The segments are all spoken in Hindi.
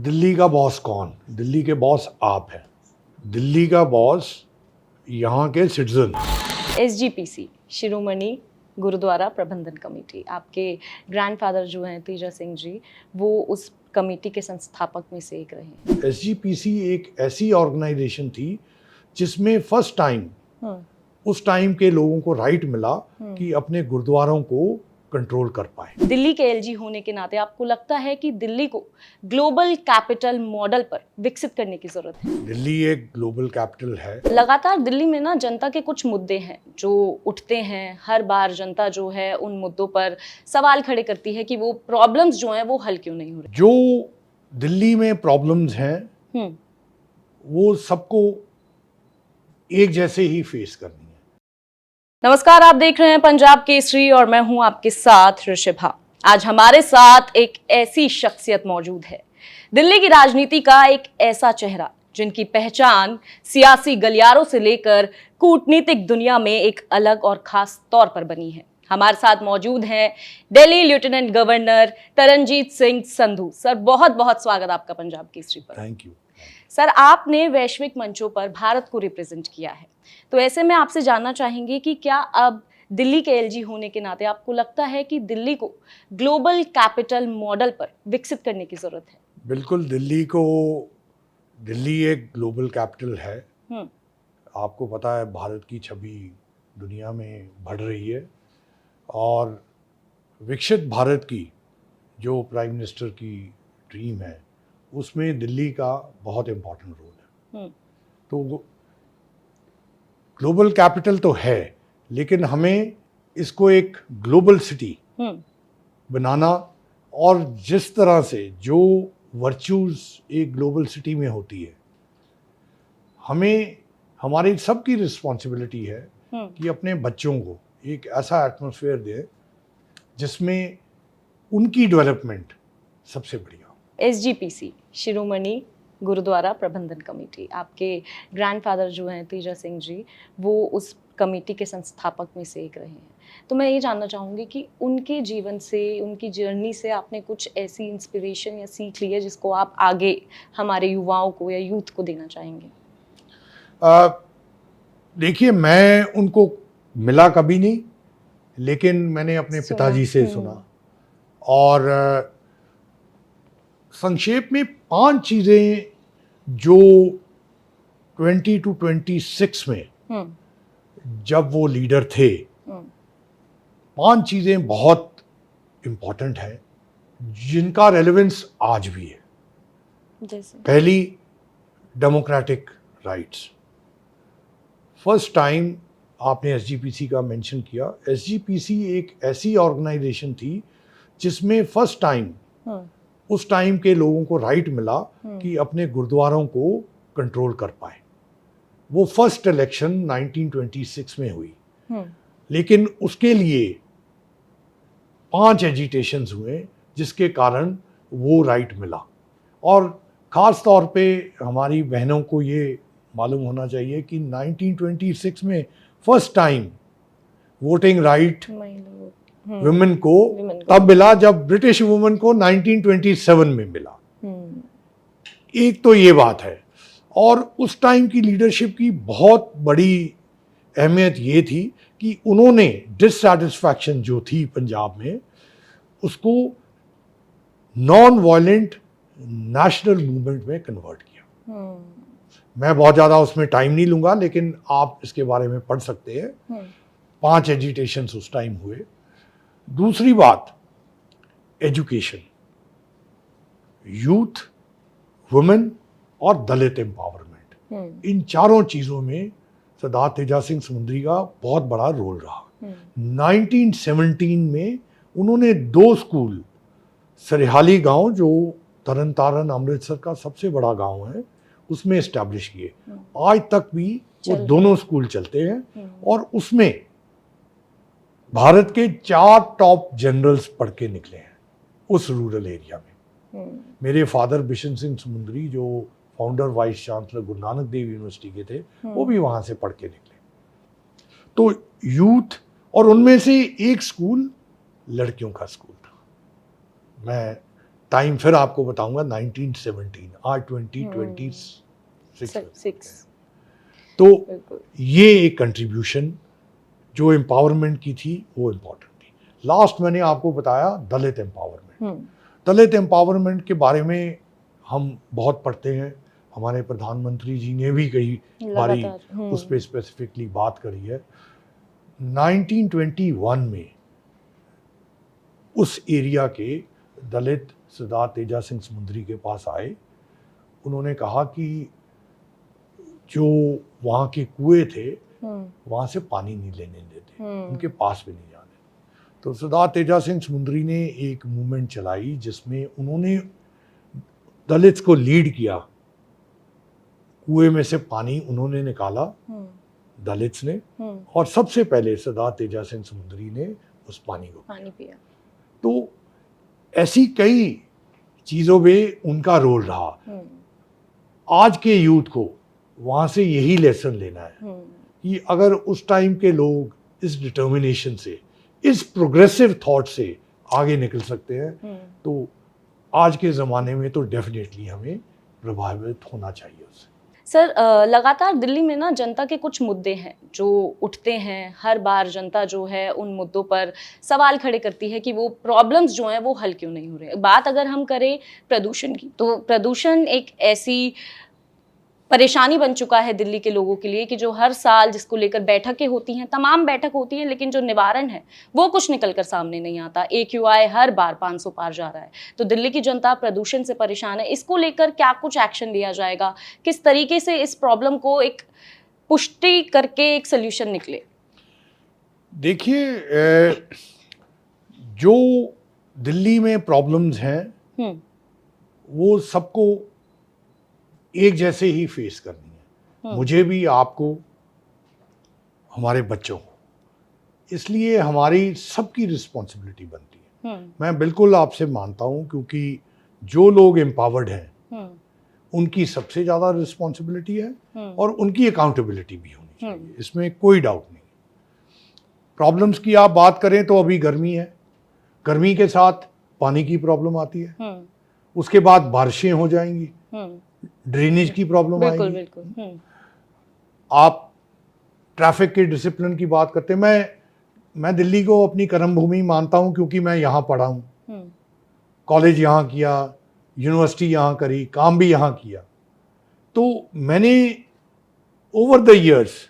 दिल्ली का बॉस कौन? दिल्ली के बॉस आप हैं। दिल्ली का बॉस यहाँ के सिटीजन। SGPC शिरोमणि गुरुद्वारा प्रबंधन कमेटी, आपके ग्रैंडफादर जो हैं तेजा सिंह जी, वो उस कमेटी के संस्थापक में से एक रहे हैं। SGPC एक ऐसी ऑर्गेनाइजेशन थी जिसमें फर्स्ट टाइम उस टाइम के लोगों को राइट मिला कि अपने गुरुद्वारों को कंट्रोल कर पाए। दिल्ली के LG होने के नाते आपको लगता है कि दिल्ली को ग्लोबल कैपिटल मॉडल पर विकसित करने की जरूरत है? दिल्ली एक ग्लोबल कैपिटल है। लगातार दिल्ली में ना जनता के कुछ मुद्दे हैं जो उठते हैं। हर बार जनता जो है उन मुद्दों पर सवाल खड़े करती है कि वो प्रॉब्लम्स जो हैं वो हल क्यों नहीं हो रहे। जो दिल्ली में प्रॉब्लम्स हैं वो सबको एक जैसे ही फेस करनी है। नमस्कार, आप देख रहे हैं पंजाब केसरी और मैं हूं आपके साथ ऋषिभा। आज हमारे साथ एक ऐसी शख्सियत मौजूद है, दिल्ली की राजनीति का एक ऐसा चेहरा जिनकी पहचान सियासी गलियारों से लेकर कूटनीतिक दुनिया में एक अलग और खास तौर पर बनी है। हमारे साथ मौजूद हैं Delhi lieutenant governor Taranjit Singh Sandhu. Sir, बहुत बहुत स्वागत आपका पंजाब केसरी पर। Thank you. सर, आपने वैश्विक मंचों पर भारत को रिप्रेजेंट किया है, तो ऐसे में आपसे जानना चाहेंगे कि क्या अब दिल्ली के LG होने के नाते आपको लगता है कि दिल्ली को ग्लोबल कैपिटल मॉडल पर विकसित करने की जरूरत है? बिल्कुल, दिल्ली एक ग्लोबल कैपिटल है। आपको पता है भारत की छवि दुनिया में बढ़ रही है और विकसित भारत की जो प्राइम मिनिस्टर की ड्रीम है उसमें दिल्ली का बहुत इम्पोर्टेंट रोल है। तो ग्लोबल कैपिटल तो है, लेकिन हमें इसको एक ग्लोबल सिटी बनाना और जिस तरह से जो वर्च्यूज एक ग्लोबल सिटी में होती है, हमें हमारी सबकी रिस्पॉन्सिबिलिटी है कि अपने बच्चों को एक ऐसा एटमॉस्फेयर दें जिसमें उनकी डेवलपमेंट सबसे बढ़िया। SGPC शिरोमणि गुरुद्वारा प्रबंधन कमेटी, आपके ग्रैंडफादर जो हैं तेजा सिंह जी, वो उस कमेटी के संस्थापक में से एक रहे हैं। तो मैं ये जानना चाहूँगी कि उनके जीवन से, उनकी जर्नी से आपने कुछ ऐसी इंस्पिरेशन या सीख ली है जिसको आप आगे हमारे युवाओं को या यूथ को देना चाहेंगे? देखिए, मैं उनको मिला कभी नहीं, लेकिन मैंने अपने पिताजी से सुना और संक्षेप में 5 चीज़ें जो 20 to 26 में जब वो लीडर थे, 5 चीज़ें बहुत इम्पॉर्टेंट हैं जिनका रेलेवेंस आज भी है। जैसे पहली, डेमोक्रेटिक राइट्स। फर्स्ट टाइम आपने SGPC का मेंशन किया। SGPC एक ऐसी ऑर्गेनाइजेशन थी जिसमें फर्स्ट टाइम उस टाइम के लोगों को राइट मिला कि अपने गुरुद्वारों को कंट्रोल कर पाए। वो फर्स्ट इलेक्शन 1926 में हुई, लेकिन उसके लिए 5 एजिटेशंस हुए जिसके कारण वो राइट मिला। और ख़ास तौर पे हमारी बहनों को ये मालूम होना चाहिए कि 1926 में first time voting right women को तब मिला जब ब्रिटिश वुमेन को 1927 में मिला। एक तो ये बात है। और उस टाइम की लीडरशिप की बहुत बड़ी अहमियत ये थी कि उन्होंने डिससैटिस्फैक्शन जो थी पंजाब में, उसको नॉन वायलेंट नेशनल मूवमेंट में कन्वर्ट किया। मैं बहुत ज़्यादा उसमें टाइम नहीं लूँगा, लेकिन आप इसके बारे में पढ़ सकते हैं। 5 एजिटेशंस उस टाइम हुए। दूसरी बात, एजुकेशन, यूथ, वुमेन और दलित एम्पावरमेंट। इन चारों चीज़ों में सरदार तेजा सिंह समुंदरी का बहुत बड़ा रोल रहा। 1917 में उन्होंने 2 स्कूल, सरिहाली गांव जो तरन तारण अमृतसर का सबसे बड़ा गांव है, उसमें इस्टेब्लिश किए। आज तक भी वो दोनों स्कूल चलते हैं और उसमें भारत के 4 टॉप जनरल्स पढ़ के निकले हैं उस रूरल एरिया में। मेरे फादर बिशन सिंह समुंदरी, जो founder vice chancellor Guru Nanak Dev university के थे, वो भी वहाँ से पढ़ के निकले। तो यूथ, और उनमें से एक स्कूल लड़कियों का स्कूल था। मैं टाइम फिर आपको बताऊंगा 1917, आज 2026। तो ये एक कंट्रीब्यूशन जो एम्पावरमेंट की थी वो इम्पोर्टेंट थी। लास्ट मैंने आपको बताया दलित एम्पावरमेंट। दलित एम्पावरमेंट के बारे में हम बहुत पढ़ते हैं, हमारे प्रधानमंत्री जी ने भी कई बारी उस पर स्पेसिफिकली बात करी है। 1921 में उस एरिया के दलित सरदार तेजा सिंह समुद्री के पास आए। उन्होंने कहा कि जो वहाँ के कुएं थे वहाँ से पानी नहीं लेने देते, उनके पास भी नहीं जाने। तो सरदार तेजा सिंह समुद्री ने एक मूवमेंट चलाई जिसमें उन्होंने दलित्स को लीड किया। कुएं में से पानी उन्होंने निकाला दलित्स ने, और सबसे पहले सरदार तेजा सिंह समुद्री ने उस पानी पिया। तो ऐसी कई चीजों में उनका रोल रहा। आज के यूथ को वहां से यही लेसन लेना है कि अगर उस टाइम के लोग इस डिटर्मिनेशन से, इस प्रोग्रेसिव थॉट से आगे निकल सकते हैं, तो आज के ज़माने में तो डेफिनेटली हमें प्रभावित होना चाहिए उससे। सर, लगातार दिल्ली में ना जनता के कुछ मुद्दे हैं जो उठते हैं। हर बार जनता जो है उन मुद्दों पर सवाल खड़े करती है कि वो प्रॉब्लम्स जो हैं वो हल क्यों नहीं हो रहे। बात अगर हम करें प्रदूषण की, तो प्रदूषण एक ऐसी परेशानी बन चुका है दिल्ली के लोगों के लिए कि जो हर साल जिसको लेकर बैठकें होती हैं, तमाम बैठक होती हैं, लेकिन जो निवारण है वो कुछ निकलकर सामने नहीं आता। AQI हर बार 500 पार जा रहा है। तो दिल्ली की जनता प्रदूषण से परेशान है। इसको लेकर क्या कुछ एक्शन लिया जाएगा? किस तरीके से इस प्रॉब्लम को एक पुष्टि करके एक सोल्यूशन निकले? देखिए, जो दिल्ली में प्रॉब्लम्स हैं वो सबको एक जैसे ही फेस करनी है, मुझे भी, आपको, हमारे बच्चों को। इसलिए हमारी सबकी रिस्पॉन्सिबिलिटी बनती है। मैं बिल्कुल आपसे मानता हूं, क्योंकि जो लोग एम्पावर्ड हैं उनकी सबसे ज़्यादा रिस्पॉन्सिबिलिटी है और उनकी अकाउंटेबिलिटी भी होनी चाहिए, इसमें कोई डाउट नहीं। प्रॉब्लम्स की आप बात करें तो अभी गर्मी है, गर्मी के साथ पानी की प्रॉब्लम आती है, उसके बाद बारिशें हो जाएंगी, ड्रेनेज की प्रॉब्लम आएगी। आप ट्रैफिक के डिसिप्लिन की बात करते हैं। मैं दिल्ली को अपनी कर्म भूमि मानता हूं, क्योंकि मैं यहाँ पढ़ा हूं, कॉलेज यहाँ किया, यूनिवर्सिटी यहाँ करी, काम भी यहाँ किया। तो मैंने ओवर द इयर्स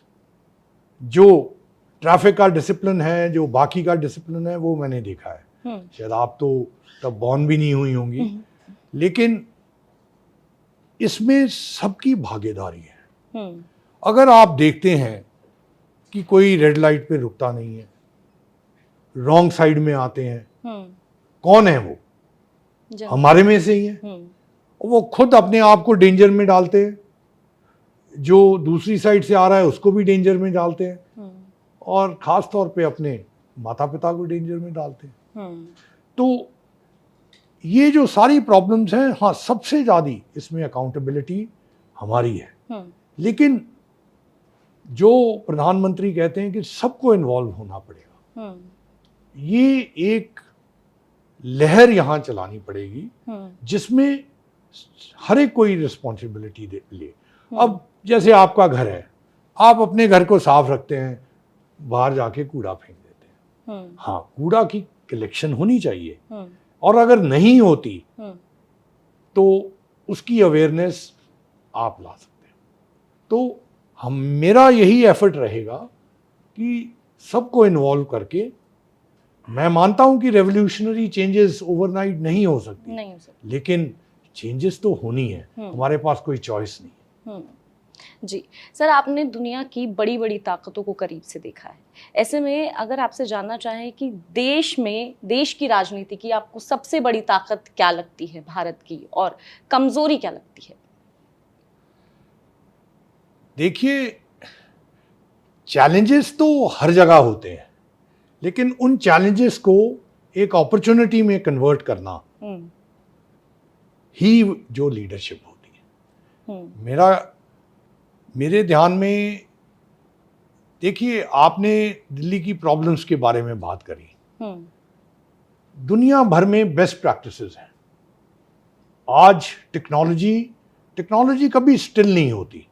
जो ट्रैफिक का डिसिप्लिन है, जो बाकी का डिसिप्लिन है, वो मैंने देखा है। शायद आप तो तब बॉर्न भी नहीं हुई होंगी, लेकिन इसमें सबकी भागीदारी है। अगर आप देखते हैं कि कोई रेड लाइट पे रुकता नहीं है, रॉन्ग साइड में आते हैं, कौन है वो? हमारे में से ही है। वो खुद अपने आप को डेंजर में डालते हैं, जो दूसरी साइड से आ रहा है उसको भी डेंजर में डालते हैं, और खास तौर पे अपने माता पिता को डेंजर में डालते हैं। तो ये जो सारी प्रॉब्लम्स हैं, हाँ, सबसे ज़्यादा इसमें अकाउंटेबिलिटी हमारी है। लेकिन जो प्रधानमंत्री कहते हैं कि सबको इन्वॉल्व होना पड़ेगा, ये एक लहर यहाँ चलानी पड़ेगी जिसमें हर एक कोई रिस्पॉन्सिबिलिटी ले। अब जैसे आपका घर है, आप अपने घर को साफ रखते हैं, बाहर जाके कूड़ा फेंक देते हैं। हाँ, कूड़ा की कलेक्शन होनी चाहिए, और अगर नहीं होती तो उसकी अवेयरनेस आप ला सकते हैं। तो मेरा यही एफर्ट रहेगा कि सबको इन्वॉल्व करके, मैं मानता हूं कि रेवोल्यूशनरी चेंजेस ओवरनाइट नहीं हो सकती, लेकिन चेंजेस तो होनी है, हमारे पास कोई चॉइस नहीं। जी सर, आपने दुनिया की बड़ी बड़ी ताकतों को करीब से देखा है। ऐसे में अगर आपसे जानना चाहें कि देश की राजनीति की आपको सबसे बड़ी ताकत क्या लगती है भारत की, और कमजोरी क्या लगती है? देखिए, चैलेंजेस तो हर जगह होते हैं, लेकिन उन चैलेंजेस को एक अपॉर्चुनिटी में कन्वर्ट करना ही जो लीडरशिप होती है। मेरे ध्यान में, देखिए, आपने दिल्ली की प्रॉब्लम्स के बारे में बात करी। दुनिया भर में बेस्ट प्रैक्टिसेस हैं। आज टेक्नोलॉजी कभी स्टिल नहीं होती।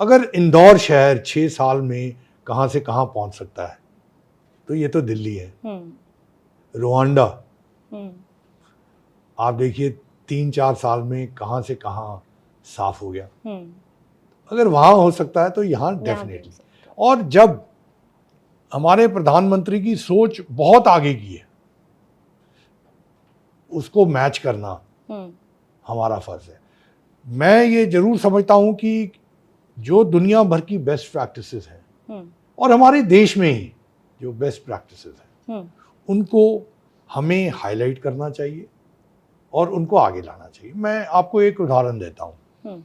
अगर इंदौर शहर 6 साल में कहाँ से कहाँ पहुंच सकता है, तो ये तो दिल्ली है। रुवांडा आप देखिए 3-4 साल में कहाँ से कहाँ साफ हो गया। अगर वहाँ हो सकता है तो यहाँ डेफिनेटली। और जब हमारे प्रधानमंत्री की सोच बहुत आगे की है, उसको मैच करना हमारा फर्ज है। मैं ये जरूर समझता हूँ कि जो दुनिया भर की बेस्ट प्रैक्टिसेस हैं और हमारे देश में ही जो बेस्ट प्रैक्टिसेस हैं, उनको हमें हाईलाइट करना चाहिए और उनको आगे लाना चाहिए। मैं आपको एक उदाहरण देता हूँ।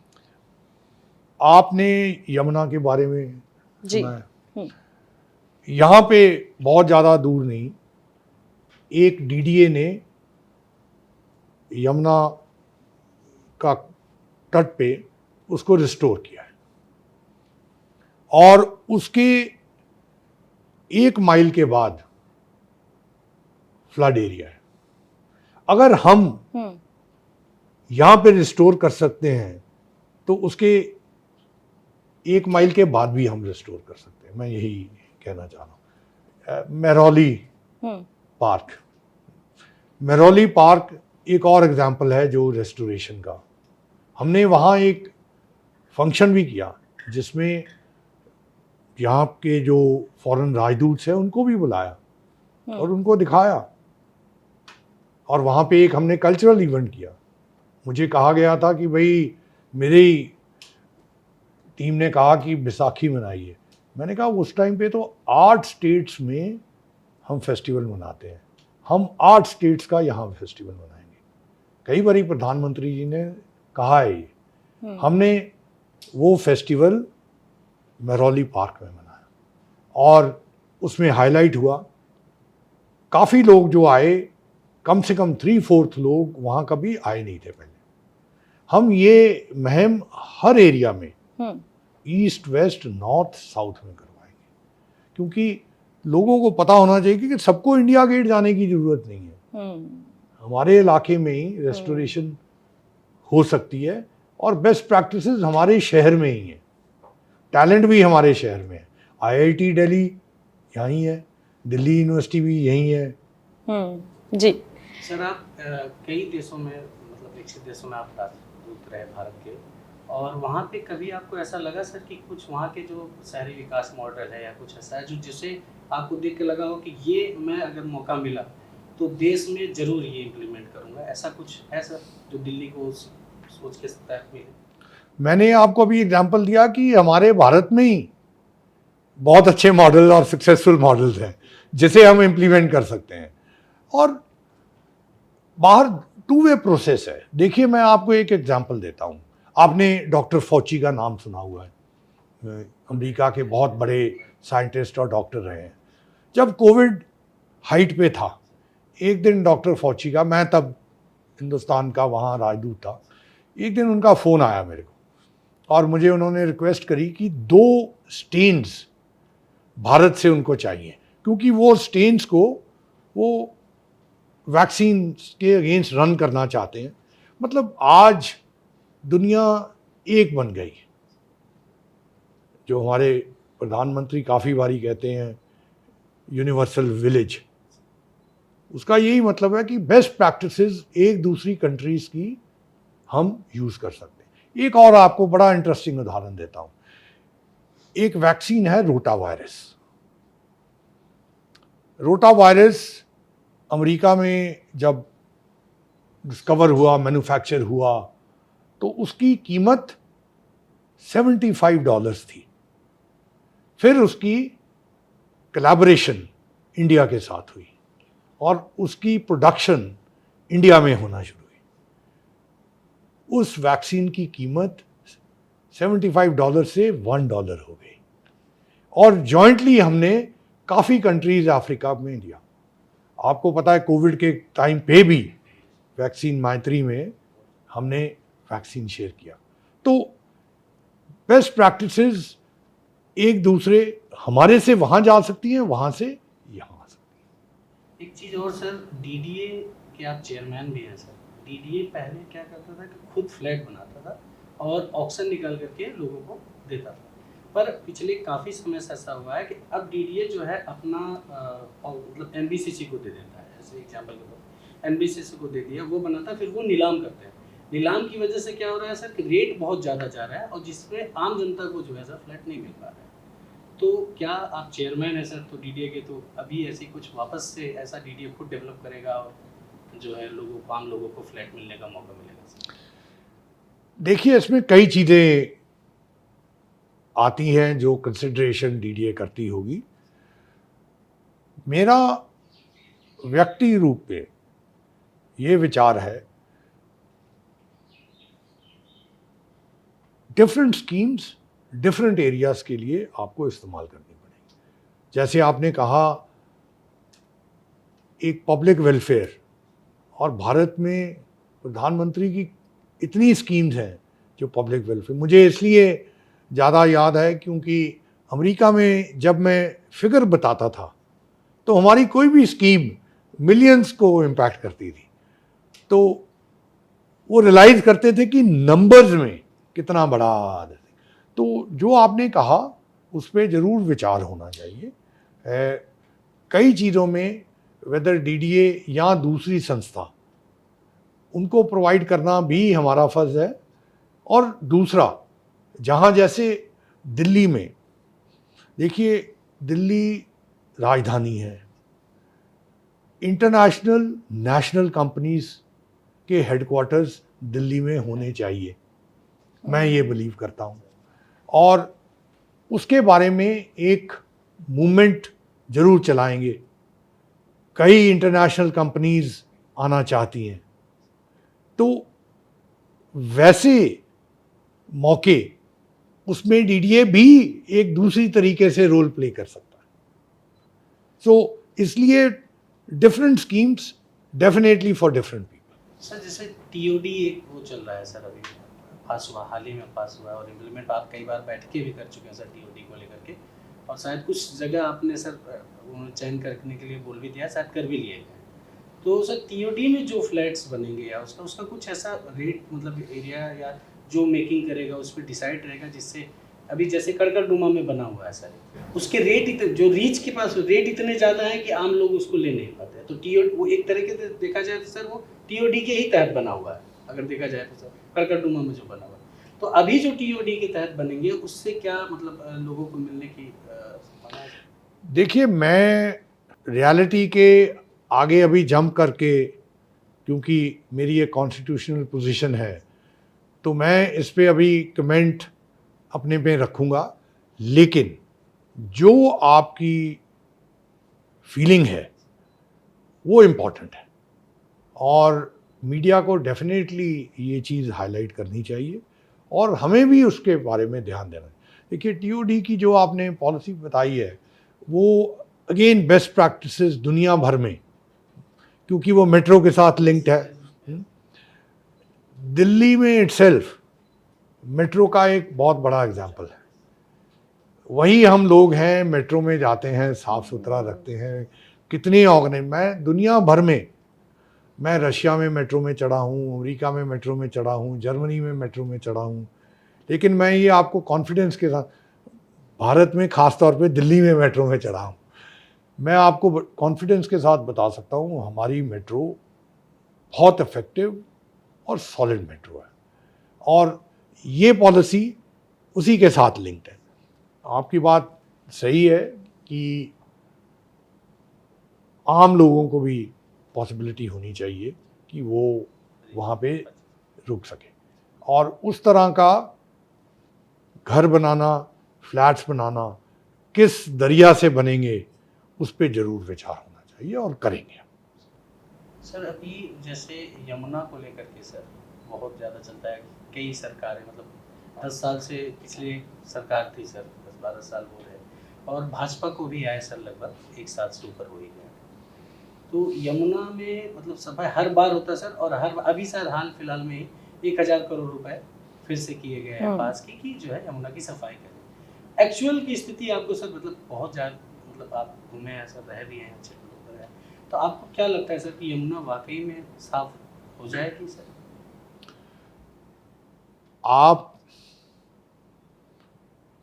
आपने यमुना के बारे में सुना है? यहाँ पे बहुत ज़्यादा दूर नहीं एक डीडीए ने यमुना का तट पे उसको रिस्टोर किया है और उसके 1 माइल के बाद फ्लड एरिया है। अगर हम यहां पे रिस्टोर कर सकते हैं तो उसके 1 माइल के बाद भी हम रिस्टोर कर सकते हैं। मैं यही कहना चाह रहा हूं। मेरौली पार्क एक और एग्जाम्पल है जो रेस्टोरेशन का। हमने वहाँ एक फंक्शन भी किया जिसमें यहाँ के जो फॉरेन राजदूत हैं उनको भी बुलाया और उनको दिखाया, और वहाँ पे एक हमने कल्चरल इवेंट किया। मुझे कहा गया था कि भाई मेरी टीम ने कहा कि बैसाखी मनाइए। मैंने कहा उस टाइम पे तो 8 स्टेट्स में हम फेस्टिवल मनाते हैं, हम 8 स्टेट्स का यहाँ फेस्टिवल मनाएंगे। कई बारी प्रधानमंत्री जी ने कहा है ये। हमने वो फेस्टिवल मेरौली पार्क में मनाया और उसमें हाईलाइट हुआ। काफ़ी लोग जो आए, कम से कम 3/4 लोग वहाँ कभी आए नहीं थे पहले। हम ये मुहिम हर एरिया में ईस्ट, वेस्ट, नॉर्थ, साउथ में करवाएंगे, क्योंकि लोगों को पता होना चाहिए कि सबको इंडिया गेट जाने की जरूरत नहीं है। हमारे इलाके में ही रेस्टोरेशन हो सकती है और बेस्ट प्रैक्टिसेस हमारे शहर में ही है। टैलेंट भी हमारे शहर में है। आईआईटी दिल्ली यहीं है, दिल्ली यूनिवर्सिटी भी यहीं है। जी सर, आप कई देशों में, मतलब विकसित देशों में आप राजदूत रहे भारत के, और वहाँ पे कभी आपको ऐसा लगा सर कि कुछ वहाँ के जो शहरी विकास मॉडल है या कुछ ऐसा है जो जिसे आपको देख के लगा हो कि ये मैं अगर मौका मिला तो देश में जरूर ये इम्प्लीमेंट करूँगा, ऐसा कुछ है सर जो दिल्ली को उस सोच के तहत मिले? मैंने आपको अभी एग्जांपल दिया कि हमारे भारत में ही बहुत अच्छे मॉडल और सक्सेसफुल मॉडल्स हैं जिसे हम इम्प्लीमेंट कर सकते हैं, और बाहर 2-वे प्रोसेस है। देखिए मैं आपको एक एग्जांपल देता हूँ। आपने डॉक्टर फॉची का नाम सुना हुआ है, अमेरिका के बहुत बड़े साइंटिस्ट और डॉक्टर रहे हैं। जब कोविड हाइट पे था, एक दिन डॉक्टर फॉची का, मैं तब हिंदुस्तान का वहाँ राजदूत था, एक दिन उनका फ़ोन आया मेरे को और मुझे उन्होंने रिक्वेस्ट करी कि 2 स्टेन्स भारत से उनको चाहिए, क्योंकि वो स्टेन्स को वो वैक्सीन के अगेंस्ट रन करना चाहते हैं। मतलब आज दुनिया एक बन गई। जो हमारे प्रधानमंत्री काफ़ी बारी कहते हैं यूनिवर्सल विलेज, उसका यही मतलब है कि बेस्ट प्रैक्टिसेस एक दूसरी कंट्रीज़ की हम यूज़ कर सकते हैं। एक और आपको बड़ा इंटरेस्टिंग उदाहरण देता हूँ। एक वैक्सीन है rota virus. Rota virus America में जब डिस्कवर हुआ, मैन्युफैक्चर हुआ, तो उसकी कीमत $75 थी। फिर उसकी कोलैबोरेशन इंडिया के साथ हुई और उसकी प्रोडक्शन इंडिया में होना शुरू हुई। उस वैक्सीन की कीमत $75 से $1 हो गई और जॉइंटली हमने काफ़ी कंट्रीज अफ्रीका में दिया। आपको पता है कोविड के टाइम पे भी वैक्सीन मैत्री में हमने वैक्सीन शेयर किया। तो बेस्ट प्रैक्टिसेस एक दूसरे हमारे से वहाँ जा सकती हैं, वहाँ से यहाँ आ सकती हैं। एक चीज़ और सर, डीडीए के आप चेयरमैन भी हैं सर, डीडीए पहले क्या करता था कि खुद फ्लैट बनाता था और ऑक्शन निकाल करके लोगों को देता था। पर पिछले काफ़ी समय से ऐसा हुआ है कि अब डीडीए जो है अपना मतलब एनबीसीसी को दे देता है। ऐसे एग्जाम्पल के तौर एनबीसीसी को दे दिया, वो बनाता, फिर वो नीलाम करते हैं। नीलाम की वजह से क्या हो रहा है सर कि रेट बहुत ज़्यादा जा रहा है और जिसमें आम जनता को जो है सर फ्लैट नहीं मिल पा रहा है। तो क्या आप चेयरमैन हैं सर तो डीडीए के, तो अभी ऐसी कुछ वापस से ऐसा डीडीए खुद डेवलप करेगा और जो है लोगों को, आम लोगों को फ्लैट मिलने का मौका मिलेगा सर? देखिए, इसमें कई चीज़ें आती हैं जो कंसिडरेशन डीडीए करती होगी। मेरा व्यक्ति रूप में ये विचार है, डिफरेंट स्कीम्स डिफरेंट एरियाज के लिए आपको इस्तेमाल करनी पड़ेगी। जैसे आपने कहा, एक पब्लिक वेलफेयर, और भारत में प्रधानमंत्री की इतनी स्कीम्स हैं जो पब्लिक वेलफेयर, मुझे इसलिए ज़्यादा याद है क्योंकि अमेरिका में जब मैं फिगर बताता था तो हमारी कोई भी स्कीम मिलियंस को इम्पैक्ट करती थी, तो वो रियलाइज करते थे कि नंबर्स में कितना बड़ा आदत है। तो जो आपने कहा उस पर ज़रूर विचार होना चाहिए। कई चीज़ों में वेदर डीडीए या दूसरी संस्था, उनको प्रोवाइड करना भी हमारा फ़र्ज़ है। और दूसरा, जहाँ जैसे दिल्ली में, देखिए दिल्ली राजधानी है, इंटरनेशनल नेशनल कंपनीज के हेडक्वार्टर्स दिल्ली में होने चाहिए, मैं ये बिलीव करता हूँ। और उसके बारे में एक मूवमेंट ज़रूर चलाएंगे। कई इंटरनेशनल कंपनीज आना चाहती हैं, तो वैसे मौके उसमें डीडीए भी एक दूसरी तरीके से रोल प्ले कर सकता है। सो इसलिए different schemes definitely for different people. Sir जैसे टीओडी एक वो चल रहा है सर, अभी पास हुआ, हाल ही में पास हुआ है और इम्प्लीमेंट आप कई बार बैठ के भी कर चुके हैं सर टीओडी को लेकर के, और शायद कुछ जगह आपने सर चयन करने के लिए बोल भी दिया, शायद कर भी लिए हैं। तो सर टीओडी में जो फ्लैट्स बनेंगे या उसका कुछ ऐसा रेट, मतलब एरिया या जो मेकिंग करेगा उस पर डिसाइड रहेगा, जिससे अभी जैसे कड़कड़डुमा में बना हुआ है सर, उसके रेट जो रीच के पास रेट इतने ज़्यादा है कि आम लोग उसको ले नहीं पाते हैं। तो टीओडी वो एक तरीके से देखा जाए तो सर वो टीओडी के ही तहत बना हुआ है, अगर देखा जाए तो सर कड़कड़डुमा में जो बना हुआ है। तो अभी जो टीओडी के तहत बनेंगे उससे क्या मतलब लोगों को मिलने की संभावना है? देखिए, मैं रियलिटी के आगे अभी जंप करके, क्योंकि मेरी ये कॉन्स्टिट्यूशनल पोजीशन है, तो मैं इस पे अभी कमेंट अपने पे रखूँगा। लेकिन जो आपकी फीलिंग है वो इम्पॉर्टेंट है, और मीडिया को डेफिनेटली ये चीज़ हाईलाइट करनी चाहिए और हमें भी उसके बारे में ध्यान देना है। देखिए, टीओडी की जो आपने पॉलिसी बताई है वो अगेन बेस्ट प्रैक्टिसेस दुनिया भर में, क्योंकि वो मेट्रो के साथ लिंक्ड है। दिल्ली में इटसेल्फ मेट्रो का एक बहुत बड़ा एग्जाम्पल है। वही हम लोग हैं, मेट्रो में जाते हैं, साफ़ सुथरा रखते हैं, कितनी मैं दुनिया भर में, मैं रशिया में मेट्रो में चढ़ा हूँ, अमेरिका में मेट्रो में चढ़ा हूँ, जर्मनी में मेट्रो में चढ़ा हूँ, लेकिन मैं ये आपको कॉन्फिडेंस के साथ, भारत में ख़ास तौर पे दिल्ली में मेट्रो में चढ़ा हूँ, मैं आपको कॉन्फिडेंस के साथ बता सकता हूँ हमारी मेट्रो बहुत इफ़ेक्टिव और सॉलिड मेट्रो है, और ये पॉलिसी उसी के साथ लिंक्ड है। आपकी बात सही है कि आम लोगों को भी पॉसिबिलिटी होनी चाहिए कि वो वहाँ पे रुक सके, और उस तरह का घर बनाना, फ्लैट्स बनाना किस दरिया से बनेंगे उस पर ज़रूर विचार होना चाहिए, और करेंगे। सर अभी जैसे यमुना को लेकर के सर बहुत ज़्यादा चलता है, कई सरकारें, मतलब 10 साल से पिछली सरकार थी सर, 10-12 साल हो रहे, और भाजपा को भी आए सर लगभग 1 साल से ऊपर हो ही गया। तो यमुना में मतलब सफाई हर बार होता है सर, और अभी सर हाल फिलहाल में ही 1000 करोड़ रुपए फिर से किए गए हैं पास की जो है यमुना की सफाई करें। एक्चुअल की स्थिति आपको सर मतलब बहुत ज़्यादा, मतलब आप घूमे हैं सर, रह भी हैं, अच्छे लोग रहे हैं, तो आपको क्या लगता है सर कि यमुना वाकई में साफ हो जाएगी सर? आप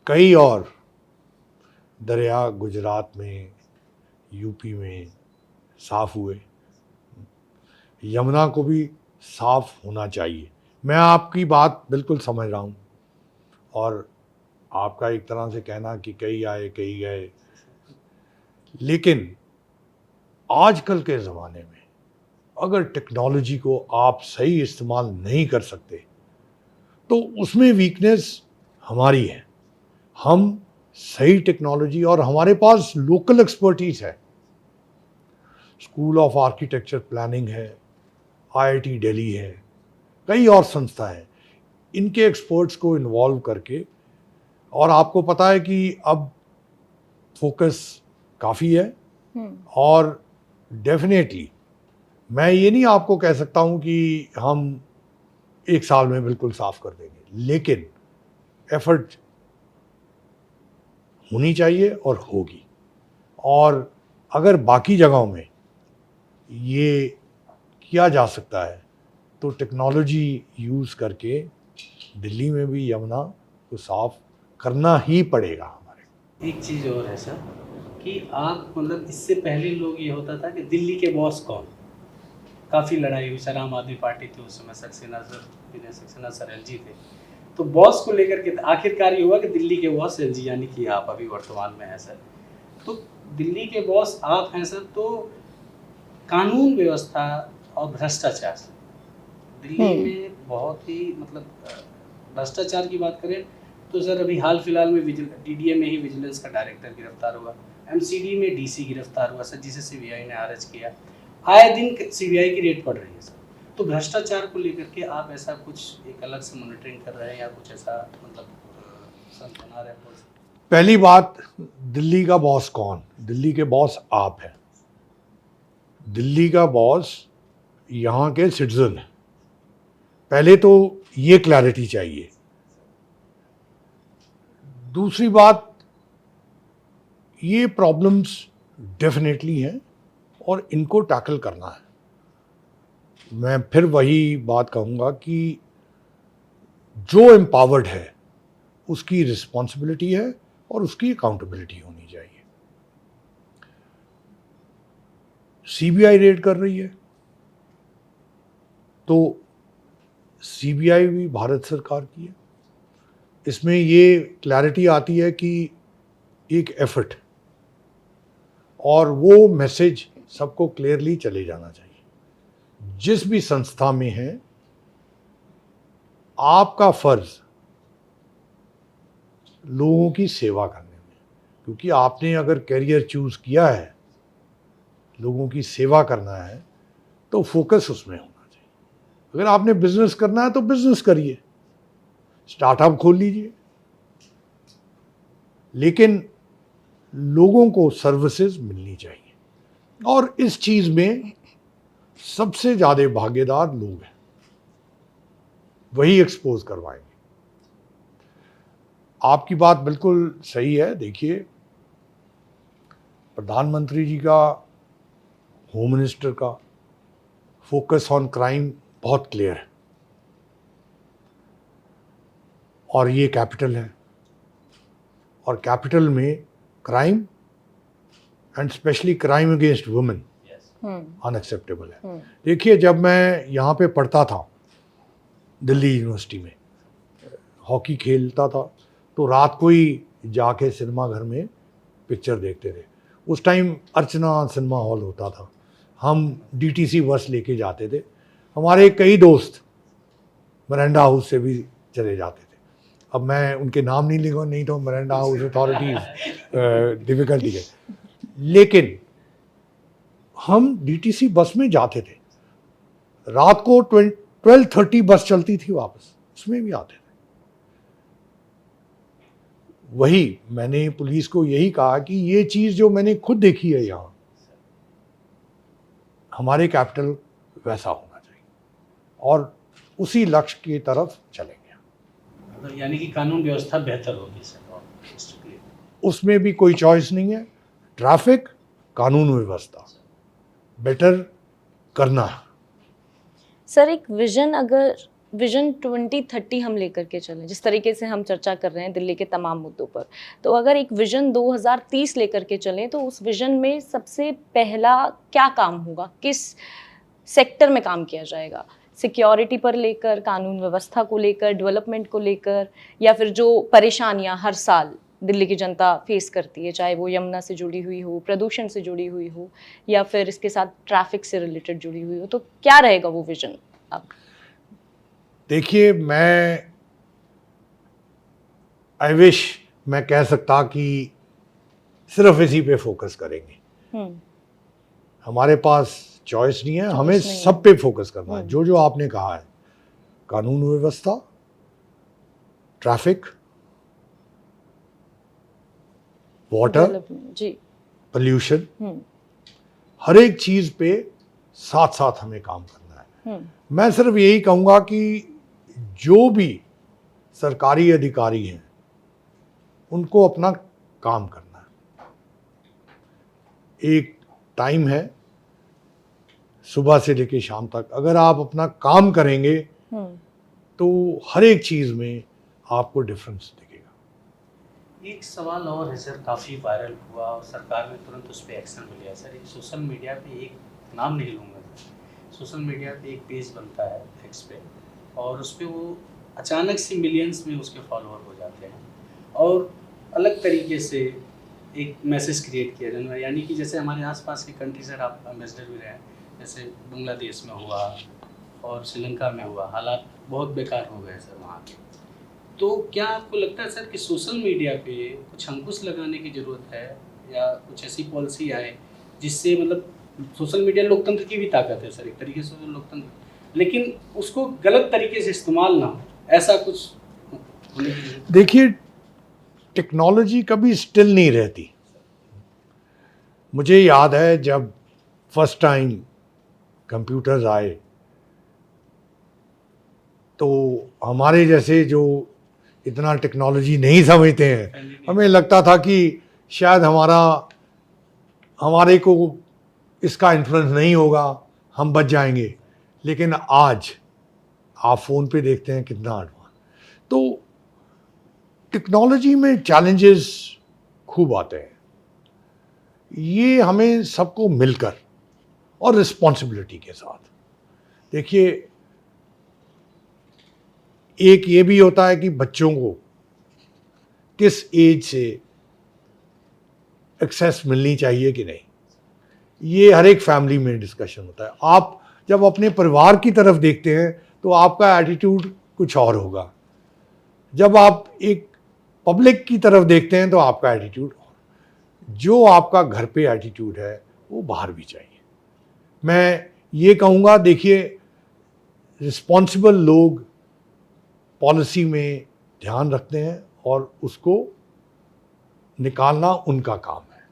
कई और दरिया गुजरात में, यूपी में साफ हुए, यमुना को भी साफ होना चाहिए। मैं आपकी बात बिल्कुल समझ रहा हूँ, और आपका एक तरह से कहना कि कई आए कई गए, लेकिन आजकल के ज़माने में अगर टेक्नोलॉजी को आप सही इस्तेमाल नहीं कर सकते तो उसमें वीकनेस हमारी है। हम सही टेक्नोलॉजी, और हमारे पास लोकल एक्सपर्टीज है, स्कूल ऑफ आर्किटेक्चर प्लानिंग है, आईआईटी दिल्ली है, कई और संस्था है, इनके एक्सपर्ट्स को इन्वॉल्व करके, और आपको पता है कि अब फोकस काफ़ी है, और डेफिनेटली मैं ये नहीं आपको कह सकता हूँ कि हम एक साल में बिल्कुल साफ कर देंगे, लेकिन एफर्ट होनी चाहिए और होगी। और अगर बाकी जगहों में ये किया जा सकता है तो टेक्नोलॉजी यूज़ करके दिल्ली में भी यमुना को साफ करना ही पड़ेगा हमारे। एक चीज़ और है सर कि आप मतलब इससे पहले लोग ये होता था कि दिल्ली के बॉस कौन, काफ़ी लड़ाई हुई सर, आम आदमी पार्टी थी उस समय, सक्सेना सर एलजी थे, तो बॉस को लेकर के आखिरकार ये हुआ कि दिल्ली के बॉस एलजी यानी कि आप अभी वर्तमान में हैं सर। तो दिल्ली के बॉस आप हैं सर, तो कानून व्यवस्था और भ्रष्टाचार दिल्ली में बहुत ही मतलब भ्रष्टाचार की बात करें तो सर अभी हाल फिलहाल में डीडीए में ही विजिलेंस का डायरेक्टर गिरफ्तार हुआ, एमसीडी में डीसी गिरफ्तार हुआ सर, जिसे सीबीआई ने अरेस्ट किया। आए दिन सीबीआई की रेड पड़ रही है सर। तो भ्रष्टाचार को लेकर के आप ऐसा कुछ एक अलग से मॉनिटरिंग कर रहे हैं या कुछ ऐसा मतलब बना रहे हैं? पहली बात, दिल्ली का बॉस कौन? दिल्ली के बॉस आप हैं। दिल्ली का बॉस यहाँ के सिटीजन है। पहले तो ये क्लैरिटी चाहिए। दूसरी बात, ये प्रॉब्लम्स डेफिनेटली हैं और इनको टैकल करना है। मैं फिर वही बात कहूँगा कि जो एम्पावर्ड है उसकी रिस्पॉन्सिबिलिटी है और उसकी अकाउंटेबिलिटी होनी चाहिए। सीबीआई रेड कर रही है तो सीबीआई भी भारत सरकार की है। इसमें ये क्लैरिटी आती है कि एक एफर्ट, और वो मैसेज सबको क्लियरली चले जाना चाहिए। जिस भी संस्था में है, आपका फर्ज लोगों की सेवा करने में, क्योंकि आपने अगर करियर चूज किया है, लोगों की सेवा करना है, तो फोकस उसमें होना चाहिए। अगर आपने बिजनेस करना है तो बिजनेस करिए, स्टार्टअप खोल लीजिए, लेकिन लोगों को सर्विसेज मिलनी चाहिए। और इस चीज में सबसे ज्यादा भागीदार लोग हैं, वही एक्सपोज करवाएंगे। आपकी बात बिल्कुल सही है। देखिए, प्रधानमंत्री जी का, होम मिनिस्टर का फोकस ऑन क्राइम बहुत क्लियर है, और ये कैपिटल है, और कैपिटल में crime and specially crime against women unacceptable है। देखिए, जब मैं यहाँ पे पढ़ता था दिल्ली यूनिवर्सिटी में, हॉकी खेलता था, तो रात को ही जाके सिनेमा घर में पिक्चर देखते थे। उस टाइम अर्चना सिनेमा हॉल होता था, हम डीटीसी बस लेके जाते थे। हमारे कई दोस्त मिरांडा हाउस से भी चले जाते थे। अब मैं उनके नाम नहीं लिखूँ, नहीं तो मिरांडा हाउस अथॉरिटीज डिफिकल्टी है, लेकिन हम डीटीसी बस में जाते थे। रात को 12:30 बस चलती थी वापस, उसमें भी आते थे। वही मैंने पुलिस को यही कहा कि ये चीज़ जो मैंने खुद देखी है यहाँ, हमारे कैपिटल वैसा होना चाहिए, और उसी लक्ष्य की तरफ चलेंगे। यानी कि कानून व्यवस्था बेहतर होगी सर, उसमें भी कोई चॉइस नहीं है। ट्रैफिक, कानून व्यवस्था बेटर करना है। सर एक विजन, अगर विजन 2030 हम लेकर के चलें, जिस तरीके से हम चर्चा कर रहे हैं दिल्ली के तमाम मुद्दों पर, तो अगर एक विजन 2030 लेकर के चलें तो उस विजन में सबसे पहला क्या काम होगा, किस सेक्टर में काम किया जाएगा? सिक्योरिटी पर लेकर, कानून व्यवस्था को लेकर, डेवलपमेंट को लेकर, या फिर जो परेशानियां हर साल दिल्ली की जनता फेस करती है, चाहे वो यमुना से जुड़ी हुई हो, प्रदूषण से जुड़ी हुई हो, या फिर इसके साथ ट्रैफिक से रिलेटेड जुड़ी हुई हो, तो क्या रहेगा वो विजन? अब देखिए, आई विश मैं कह सकता कि सिर्फ इसी पे फोकस करेंगे। हमारे पास चॉइस नहीं है, हमें नहीं है। सब पे फोकस करना है। जो जो आपने कहा है, कानून व्यवस्था, ट्रैफिक, वाटर, डेवलपमेंट, जी। पोल्यूशन, हम्म हर एक चीज पे साथ साथ हमें काम करना है। मैं सिर्फ यही कहूंगा कि जो भी सरकारी अधिकारी हैं उनको अपना काम करना है। एक टाइम है सुबह से लेकर शाम तक, अगर आप अपना काम करेंगे तो हर एक चीज में आपको डिफरेंस दिखेगा। एक सवाल और है सर, काफ़ी वायरल हुआ और सरकार ने तुरंत उस पर एक्शन भी लिया सर। एक सोशल मीडिया पे, एक नाम नहीं लूँगा सर, सोशल मीडिया पे एक पेज बनता है एक्स पे, और उस पर वो अचानक से मिलियंस में उसके फॉलोअर हो जाते हैं और अलग तरीके से एक मैसेज क्रिएट किया जाना, यानी कि जैसे हमारे आसपास की कंट्री सर, आप एम्बेसडर भी रहे हैं, जैसे बांग्लादेश में हुआ और श्रीलंका में हुआ, हालात बहुत बेकार हो गए सर वहाँ के। तो क्या आपको लगता है सर कि सोशल मीडिया पे कुछ अंकुश लगाने की ज़रूरत है, या कुछ ऐसी पॉलिसी आए जिससे, मतलब सोशल मीडिया लोकतंत्र की भी ताकत है सर, एक तरीके से वो लोकतंत्र, लेकिन उसको गलत तरीके से इस्तेमाल ना हो, ऐसा कुछ होने की जरूरत है? देखिए, टेक्नोलॉजी कभी स्टिल नहीं रहती। मुझे याद है जब फर्स्ट टाइम कंप्यूटर्स आए तो हमारे जैसे जो इतना टेक्नोलॉजी नहीं समझते हैं, हमें लगता था कि शायद हमारे को इसका इन्फ्लुएंस नहीं होगा, हम बच जाएंगे। लेकिन आज आप फ़ोन पे देखते हैं कितना एडवांस। तो टेक्नोलॉजी में चैलेंजेस खूब आते हैं, ये हमें सबको मिलकर और रिस्पॉन्सिबिलिटी के साथ। देखिए, एक ये भी होता है कि बच्चों को किस एज से एक्सेस मिलनी चाहिए कि नहीं, ये हर एक फैमिली में डिस्कशन होता है। आप जब अपने परिवार की तरफ देखते हैं तो आपका एटीट्यूड कुछ और होगा, जब आप एक पब्लिक की तरफ देखते हैं तो आपका एटीट्यूड, जो आपका घर पे एटीट्यूड है वो बाहर भी चाहिए। मैं ये कहूँगा, देखिए, रिस्पॉन्सिबल लोग पॉलिसी में ध्यान रखते हैं और उसको निकालना उनका काम है।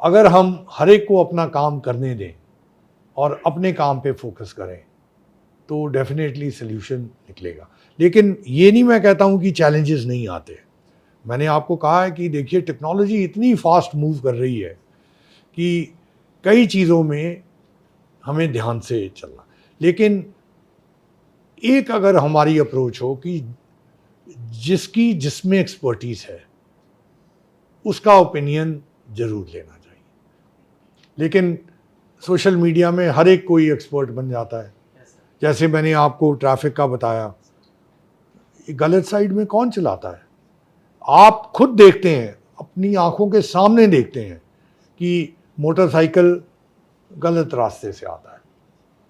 अगर हम हर एक को अपना काम करने दें और अपने काम पे फोकस करें तो डेफिनेटली सल्यूशन निकलेगा। लेकिन ये नहीं मैं कहता हूँ कि चैलेंजेस नहीं आते। मैंने आपको कहा है कि देखिए, टेक्नोलॉजी इतनी फास्ट मूव कर रही है कि कई चीज़ों में हमें ध्यान से चलना। लेकिन एक अगर हमारी अप्रोच हो कि जिसकी जिसमें एक्सपर्टीज है उसका ओपिनियन जरूर लेना चाहिए। लेकिन सोशल मीडिया में हर एक कोई एक्सपर्ट बन जाता है। जैसे मैंने आपको ट्रैफिक का बताया, गलत साइड में कौन चलाता है? आप खुद देखते हैं, अपनी आंखों के सामने देखते हैं कि मोटरसाइकिल गलत रास्ते से आता है,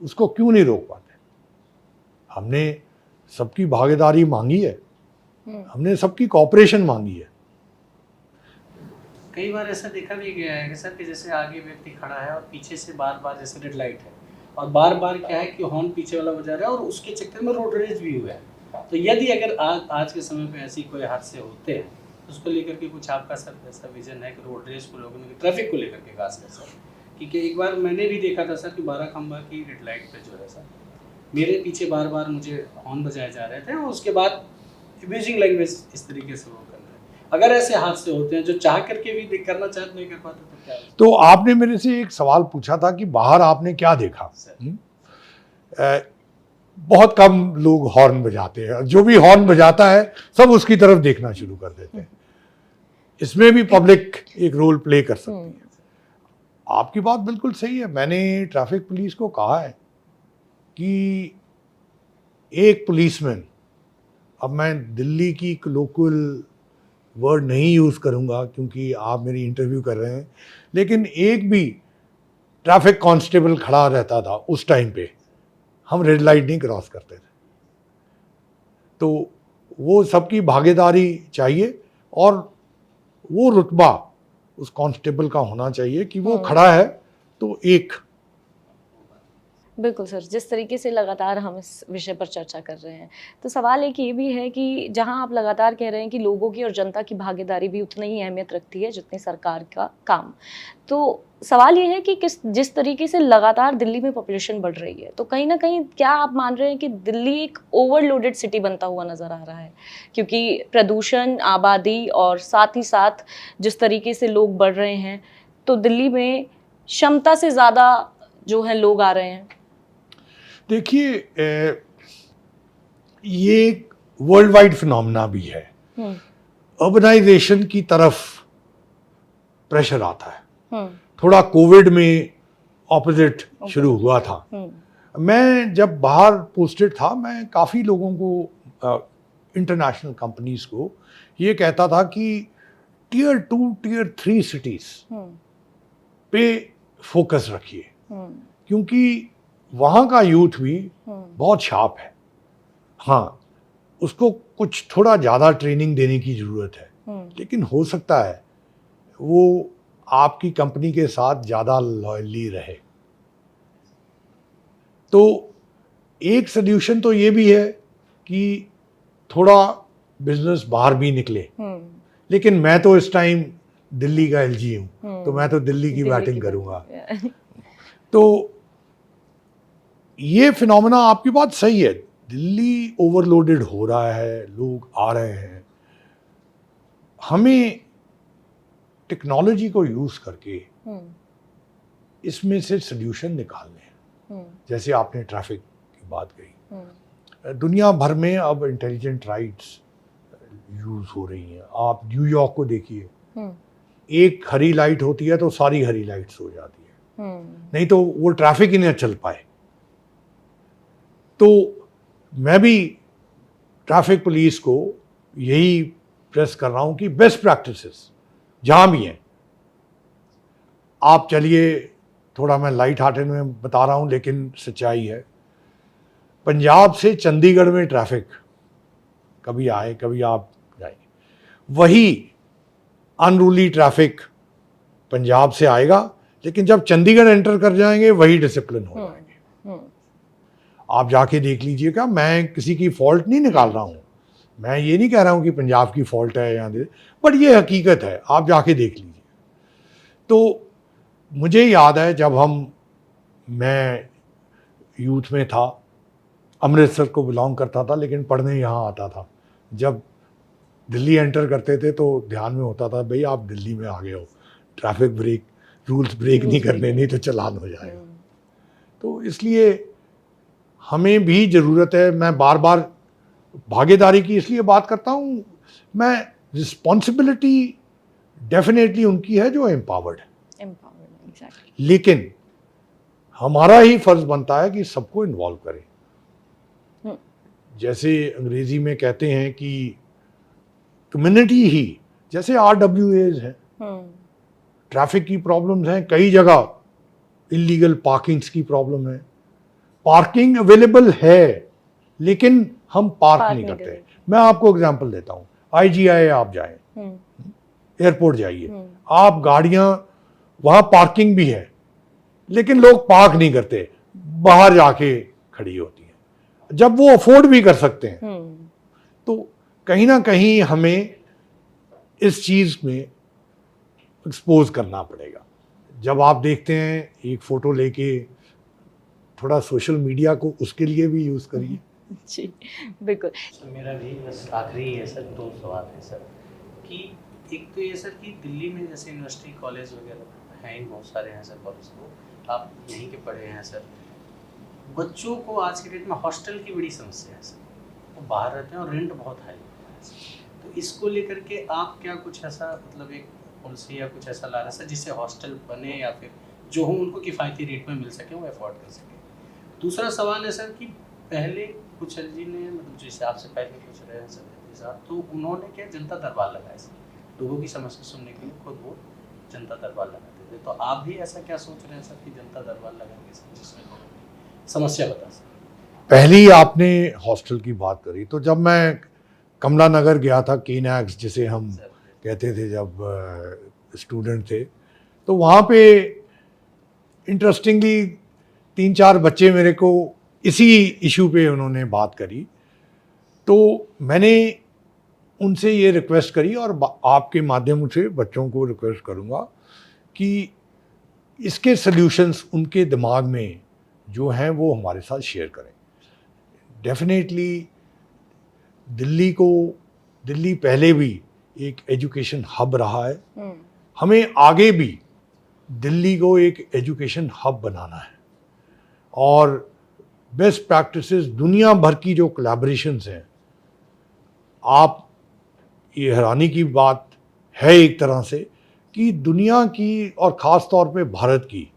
उसको क्यों नहीं रोक पाते? हमने सबकी भागीदारी मांगी है, हमने सबकी कॉपरेशन मांगी है। कई बार ऐसा देखा भी गया है कि सर, कि जैसे आगे व्यक्ति खड़ा है और पीछे से बार बार, जैसे रेड लाइट है और बार बार क्या है कि हॉर्न पीछे वाला बजा रहा है और उसके चक्कर में रोड रेज भी हुआ है। तो यदि अगर आज के समय पे ऐसी कोई हादसे होते हैं तो उसको लेकर के कुछ आपका सर ऐसा विजन है कि रोड रेज को लोगों ने, ट्रैफिक को लेकर के खास कर सर? क्योंकि एक बार मैंने भी देखा था सर कि बाराखंबा की रेड लाइट पे जो है सर, मेरे पीछे बार बार मुझे हॉर्न बजाए जा रहे थे और उसके बाद अब्यूजिंग लैंग्वेज इस तरीके से वो कर रहे हैं। अगर ऐसे हादसे होते हैं जो चाह करके भी करना चाहते नहीं कर पाते तो क्या? तो आपने मेरे से एक सवाल पूछा था कि बाहर आपने क्या देखा। बहुत कम लोग हॉर्न बजाते हैं, जो भी हॉर्न बजाता है सब उसकी तरफ देखना शुरू कर देते हैं। इसमें भी पब्लिक एक रोल प्ले कर सकती है। आपकी बात बिल्कुल सही है। मैंने ट्रैफिक पुलिस को कहा है कि एक पुलिसमैन, अब मैं दिल्ली की लोकल वर्ड नहीं यूज़ करूंगा क्योंकि आप मेरी इंटरव्यू कर रहे हैं, लेकिन एक भी ट्रैफिक कांस्टेबल खड़ा रहता था उस टाइम पे, हम रेड लाइट नहीं क्रॉस करते थे। तो वो सबकी भागीदारी चाहिए और वो रुतबा उस कांस्टेबल का होना चाहिए कि वो खड़ा है तो एक। बिल्कुल सर, जिस तरीके से लगातार हम इस विषय पर चर्चा कर रहे हैं, तो सवाल एक ये भी है कि जहां आप लगातार कह रहे हैं कि लोगों की और जनता की भागीदारी भी उतनी ही अहमियत रखती है जितनी सरकार का काम, तो सवाल ये है कि जिस तरीके से लगातार दिल्ली में पॉपुलेशन बढ़ रही है, तो कहीं ना कहीं क्या आप मान रहे हैं कि दिल्ली एक ओवरलोडेड सिटी बनता हुआ नजर आ रहा है? क्योंकि प्रदूषण, आबादी और साथ ही साथ जिस तरीके से लोग बढ़ रहे हैं, तो दिल्ली में क्षमता से ज़्यादा जो है लोग आ रहे हैं। देखिए, ये एक वर्ल्ड वाइड फिनोमेना भी है। अर्बनाइजेशन की तरफ प्रेशर आता है। थोड़ा कोविड में ऑपोजिट शुरू हुआ था। मैं जब बाहर पोस्टेड था, मैं काफ़ी लोगों को, इंटरनेशनल कंपनीज को ये कहता था कि टियर 2, टियर 3 सिटीज पे फोकस रखिए, क्योंकि वहाँ का यूथ भी बहुत शार्प है। हाँ, उसको कुछ थोड़ा ज़्यादा ट्रेनिंग देने की ज़रूरत है, लेकिन हो सकता है वो आपकी कंपनी के साथ ज़्यादा लॉयली रहे। तो एक सल्यूशन तो ये भी है कि थोड़ा बिजनेस बाहर भी निकले, लेकिन मैं तो इस टाइम दिल्ली का एलजी हूँ, तो मैं तो दिल्ली की बैटिंग करूँगा। तो ये फिनोमेना, आपकी बात सही है, दिल्ली ओवरलोडेड हो रहा है, लोग आ रहे हैं। हमें टेक्नोलॉजी को यूज करके इसमें से सल्यूशन निकालने हैं। जैसे आपने ट्रैफिक की बात कही, दुनिया भर में अब इंटेलिजेंट लाइट्स यूज हो रही हैं। आप न्यूयॉर्क को देखिए, एक हरी लाइट होती है तो सारी हरी लाइट्स हो जाती है, नहीं तो वो ट्रैफिक ही नहीं चल पाए। तो मैं भी ट्रैफिक पुलिस को यही प्रेस कर रहा हूं कि बेस्ट प्रैक्टिसेस जहां भी हैं, आप चलिए, थोड़ा मैं लाइट हार्टेड में बता रहा हूं लेकिन सच्चाई है। पंजाब से चंडीगढ़ में ट्रैफिक कभी आए, कभी आप जाए, वही अनरूली ट्रैफिक पंजाब से आएगा, लेकिन जब चंडीगढ़ एंटर कर जाएंगे वही डिसिप्लिन हो जाएंगे। आप जाके देख लीजिएगा, मैं किसी की फॉल्ट नहीं निकाल रहा हूं, मैं ये नहीं कह रहा हूं कि पंजाब की फॉल्ट है यहाँ दे, बट ये हकीकत है, आप जाके देख लीजिए। तो मुझे याद है जब मैं यूथ में था, अमृतसर को बिलोंग करता था लेकिन पढ़ने यहाँ आता था, जब दिल्ली एंटर करते थे तो ध्यान में होता था, भाई आप दिल्ली में आ गए हो, ट्रैफिक ब्रेक रूल्स ब्रेक नहीं करने, नहीं तो चालान हो जाएगा। तो इसलिए हमें भी ज़रूरत है, मैं बार बार भागीदारी की इसलिए बात करता हूँ, मैं रिस्पॉन्सिबिलिटी डेफिनेटली उनकी है जो एम्पावर्ड है, exactly. लेकिन हमारा ही फर्ज बनता है कि सबको इन्वॉल्व करें। जैसे अंग्रेजी में कहते हैं कि कम्युनिटी ही, जैसे RWAs हैं, ट्रैफिक की प्रॉब्लम्स हैं, कई जगह इलीगल पार्किंग्स की प्रॉब्लम है, पार्किंग अवेलेबल है लेकिन हम पार्क नहीं करते। मैं आपको एग्जांपल देता हूँ, IGI आप जाएं, एयरपोर्ट जाइए, आप गाड़ियां, वहां पार्किंग भी है लेकिन लोग पार्क नहीं करते, बाहर जाके खड़ी होती हैं, जब वो अफोर्ड भी कर सकते हैं। तो कहीं ना कहीं हमें इस चीज में एक्सपोज करना पड़ेगा। जब आप देखते हैं एक फोटो लेके, थोड़ा सोशल मीडिया को उसके लिए भी यूज करिए। जी बिल्कुल। मेरा भी बस आखिरी है सर, 2 सवाल है सर, कि एक तो ये सर कि दिल्ली में जैसे यूनिवर्सिटी कॉलेज वगैरह हैं, बहुत सारे हैं सर कॉलेज, को आप यहीं के पढ़े हैं सर, बच्चों को आज के डेट में हॉस्टल की बड़ी समस्या है सर, वो बाहर रहते हैं और रेंट बहुत हाई है। तो इसको लेकर के आप क्या कुछ ऐसा मतलब एक पॉलिसी या कुछ ऐसा ला रहे हैं सर जिससे हॉस्टल बने या फिर जो हो उनको किफ़ायती रेट में मिल सके, वो अफोर्ड कर सके। दूसरा सवाल है सर कि पहले कुशल जी ने मतलब जैसे आपसे पहले कुछ रहे हैं सर साहब, तो उन्होंने क्या जनता दरबार लगाया सर, लोगों की समस्या सुनने के लिए खुद वो जनता दरबार लगाते थे। तो आप भी ऐसा क्या सोच रहे हैं सर कि जनता दरबार लगाएंगे सर जिसमें लोगों की समस्या बता सकें? पहली आपने हॉस्टल की बात करी, तो जब मैं कमला नगर गया था, केनैक्स जिसे हम सर कहते थे जब स्टूडेंट थे, तो वहाँ पे इंटरेस्टिंगली 3-4 बच्चे मेरे को इसी इशू पे उन्होंने बात करी, तो मैंने उनसे ये रिक्वेस्ट करी और आपके माध्यम से बच्चों को रिक्वेस्ट करूँगा कि इसके सल्यूशंस उनके दिमाग में जो हैं वो हमारे साथ शेयर करें। डेफिनेटली दिल्ली पहले भी एक एजुकेशन हब रहा है, हमें आगे भी दिल्ली को एक एजुकेशन हब बनाना है और बेस्ट प्रैक्टिसेस दुनिया भर की जो कोलैबोरेशंस हैं, आप ये हैरानी की बात है एक तरह से कि दुनिया की और ख़ास तौर पे भारत की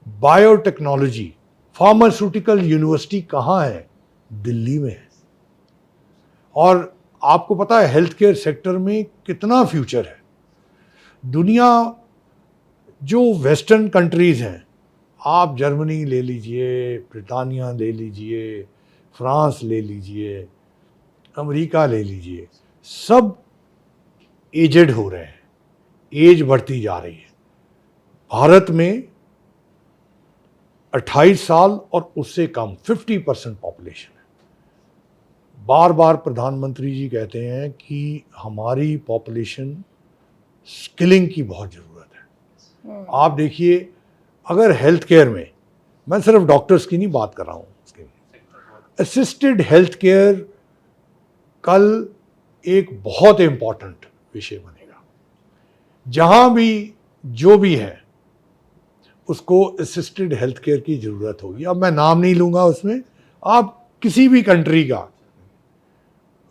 बायोटेक्नोलॉजी फार्मास्यूटिकल यूनिवर्सिटी कहाँ है? दिल्ली में है। और आपको पता है हेल्थ केयर सेक्टर में कितना फ्यूचर है। दुनिया जो वेस्टर्न कंट्रीज़ हैं, आप जर्मनी ले लीजिए, ब्रिटानिया ले लीजिए, फ्रांस ले लीजिए, अमेरिका ले लीजिए, सब एजेड हो रहे हैं, एज बढ़ती जा रही है। भारत में 28 साल और उससे कम 50% पॉपुलेशन है। बार बार प्रधानमंत्री जी कहते हैं कि हमारी पॉपुलेशन स्किलिंग की बहुत ज़रूरत है। आप देखिए, अगर हेल्थ केयर में, मैं सिर्फ डॉक्टर्स की नहीं बात कर रहा हूँ, असिस्टेड हेल्थ केयर कल एक बहुत इम्पॉर्टेंट विषय बनेगा। जहाँ भी जो भी है उसको असिस्टेड हेल्थ केयर की ज़रूरत होगी। अब मैं नाम नहीं लूँगा उसमें, आप किसी भी कंट्री का,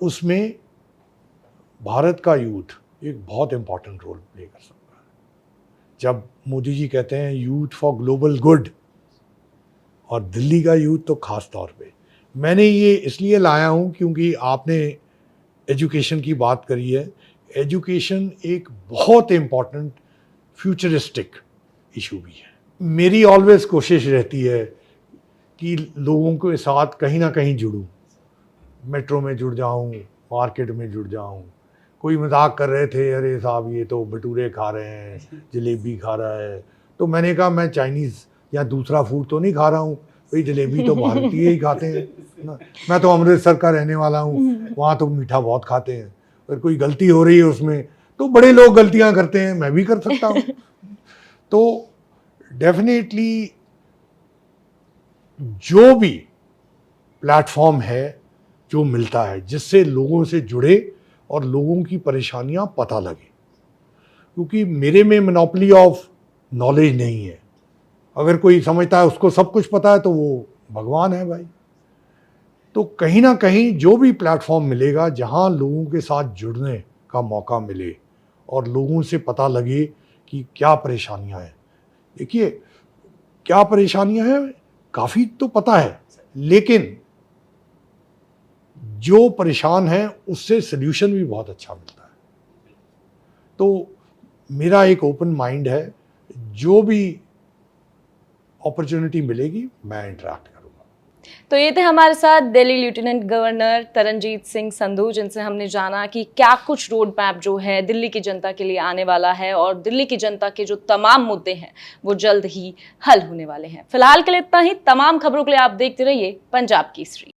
उसमें भारत का यूथ एक बहुत इम्पॉर्टेंट रोल प्ले कर सकता है। जब मोदी जी कहते हैं यूथ फॉर ग्लोबल गुड, और दिल्ली का यूथ तो ख़ास तौर पे, मैंने ये इसलिए लाया हूँ क्योंकि आपने एजुकेशन की बात करी है। एजुकेशन एक बहुत इम्पॉर्टेंट फ्यूचरिस्टिक इशू भी है। मेरी ऑलवेज कोशिश रहती है कि लोगों के साथ कहीं ना कहीं जुड़ूं, मेट्रो में जुड़ जाऊं, मार्केट में जुड़ जाऊं। कोई मजाक कर रहे थे, अरे साहब ये तो भटूरे खा रहे हैं, जलेबी खा रहा है, तो मैंने कहा मैं चाइनीज़ या दूसरा फूड तो नहीं खा रहा हूँ भाई, जलेबी तो भारतीय ही खाते हैं ना। मैं तो अमृतसर का रहने वाला हूँ, वहाँ तो मीठा बहुत खाते हैं। अगर कोई गलती हो रही है उसमें, तो बड़े लोग गलतियाँ करते हैं, मैं भी कर सकता हूँ। तो डेफिनेटली जो भी प्लेटफॉर्म है जो मिलता है, जिससे लोगों से जुड़े और लोगों की परेशानियां पता लगे, क्योंकि मेरे में मोनोपोली ऑफ नॉलेज नहीं है। अगर कोई समझता है उसको सब कुछ पता है तो वो भगवान है भाई। तो कहीं ना कहीं जो भी प्लेटफॉर्म मिलेगा जहां लोगों के साथ जुड़ने का मौका मिले और लोगों से पता लगे कि क्या परेशानियां हैं। देखिए, क्या परेशानियां हैं काफ़ी तो पता है, लेकिन जो परेशान है उससे सल्यूशन भी बहुत अच्छा मिलता है। तो मेरा एक ओपन माइंड है, जो भी अपॉर्चुनिटी मिलेगी मैं इंटरेक्ट करूंगा। तो ये थे हमारे साथ दिल्ली लेफ्टिनेंट गवर्नर तरनजीत सिंह संधू, जिनसे हमने जाना कि क्या कुछ रोड मैप जो है दिल्ली की जनता के लिए आने वाला है और दिल्ली की जनता के जो तमाम मुद्दे हैं वो जल्द ही हल होने वाले हैं। फिलहाल के लिए इतना ही। तमाम खबरों के लिए आप देखते रहिए पंजाब केसरी।